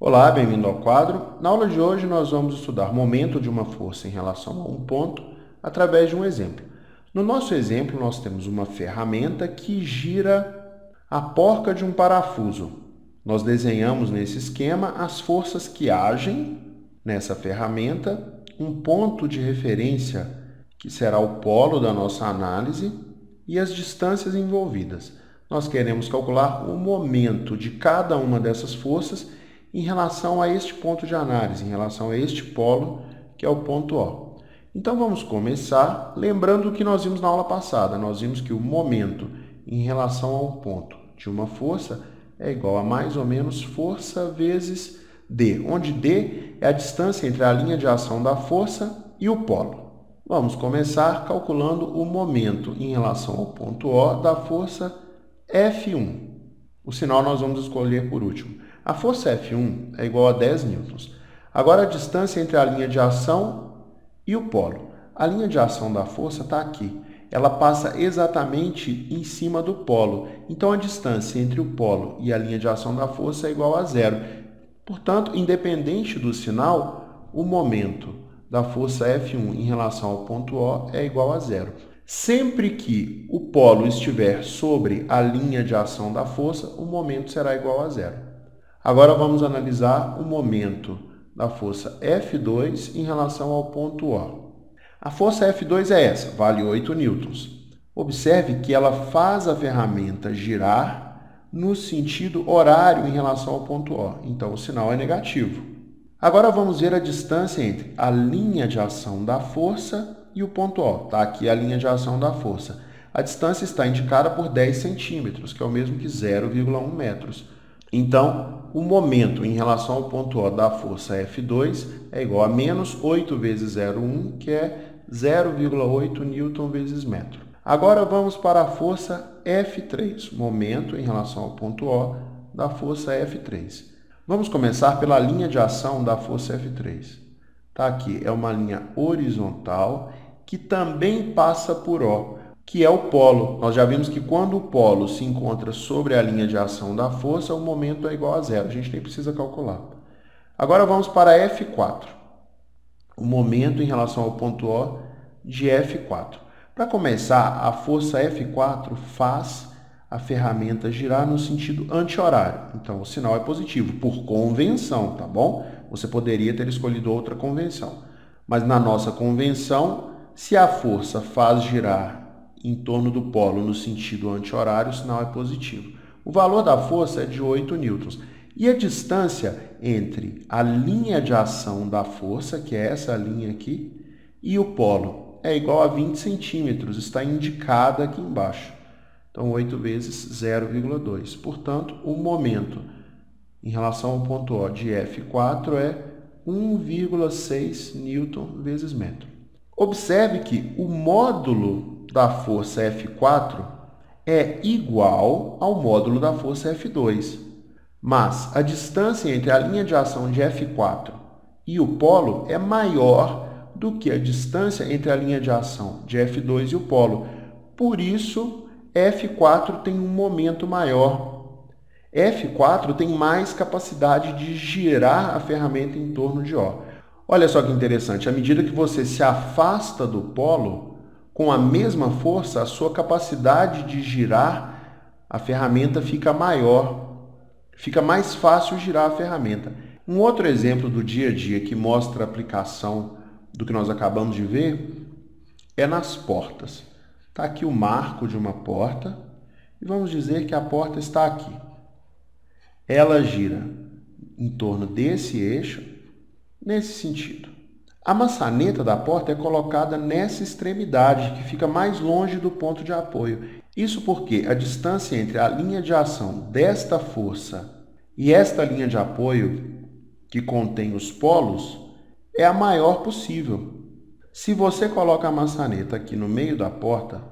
Olá, bem-vindo ao quadro. Na aula de hoje nós vamos estudar momento de uma força em relação a um ponto através de um exemplo. No nosso exemplo nós temos uma ferramenta que gira a porca de um parafuso. Nós desenhamos nesse esquema as forças que agem nessa ferramenta, um ponto de referência que será o polo da nossa análise e as distâncias envolvidas. Nós queremos calcular o momento de cada uma dessas forças em relação a este ponto de análise, em relação a este polo, que é o ponto O. Então, vamos começar lembrando o que nós vimos na aula passada. Nós vimos que o momento em relação ao ponto de uma força é igual a mais ou menos força vezes D, onde D é a distância entre a linha de ação da força e o polo. Vamos começar calculando o momento em relação ao ponto O da força F1. O sinal nós vamos escolher por último. A força F1 é igual a 10 newtons. Agora, a distância entre a linha de ação e o polo. A linha de ação da força está aqui. Ela passa exatamente em cima do polo. Então, a distância entre o polo e a linha de ação da força é igual a zero. Portanto, independente do sinal, o momento da força F1 em relação ao ponto O é igual a zero. Sempre que o polo estiver sobre a linha de ação da força, o momento será igual a zero. Agora vamos analisar o momento da força F2 em relação ao ponto O. A força F2 é essa, vale 8 newtons. Observe que ela faz a ferramenta girar no sentido horário em relação ao ponto O. Então, o sinal é negativo. Agora vamos ver a distância entre a linha de ação da força e o ponto O. Está aqui a linha de ação da força. A distância está indicada por 10 centímetros, que é o mesmo que 0,1 metros. Então, o momento em relação ao ponto O da força F2 é igual a menos 8 vezes 0,1, que é 0,8 newton vezes metro. Agora vamos para a força F3, momento em relação ao ponto O da força F3. Vamos começar pela linha de ação da força F3. Tá aqui, é uma linha horizontal que também passa por O, que é o polo. Nós já vimos que quando o polo se encontra sobre a linha de ação da força, o momento é igual a zero. A gente nem precisa calcular. Agora vamos para F4. O momento em relação ao ponto O de F4. Para começar, a força F4 faz a ferramenta girar no sentido anti-horário. Então, o sinal é positivo, por convenção, tá bom? Você poderia ter escolhido outra convenção. Mas na nossa convenção, se a força faz girar em torno do polo no sentido anti-horário, o sinal é positivo. O valor da força é de 8 newtons. E a distância entre a linha de ação da força, que é essa linha aqui, e o polo é igual a 20 centímetros, está indicada aqui embaixo. Então, 8 vezes 0,2. Portanto, o momento em relação ao ponto O de F4 é 1,6 newton vezes metro. Observe que o módulo da força F4 é igual ao módulo da força F2. Mas a distância entre a linha de ação de F4 e o polo é maior do que a distância entre a linha de ação de F2 e o polo. Por isso, F4 tem um momento maior. F4 tem mais capacidade de girar a ferramenta em torno de O. Olha só que interessante, à medida que você se afasta do polo, com a mesma força, a sua capacidade de girar a ferramenta fica maior, fica mais fácil girar a ferramenta. Um outro exemplo do dia a dia que mostra a aplicação do que nós acabamos de ver é nas portas. Está aqui o marco de uma porta e vamos dizer que a porta está aqui. Ela gira em torno desse eixo, nesse sentido. A maçaneta da porta é colocada nessa extremidade, que fica mais longe do ponto de apoio. Isso porque a distância entre a linha de ação desta força e esta linha de apoio, que contém os polos, é a maior possível. Se você coloca a maçaneta aqui no meio da porta,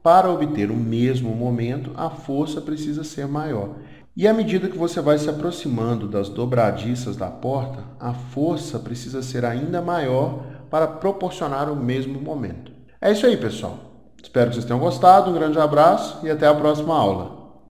para obter o mesmo momento, a força precisa ser maior. E à medida que você vai se aproximando das dobradiças da porta, a força precisa ser ainda maior para proporcionar o mesmo momento. É isso aí, pessoal. Espero que vocês tenham gostado. Um grande abraço e até a próxima aula.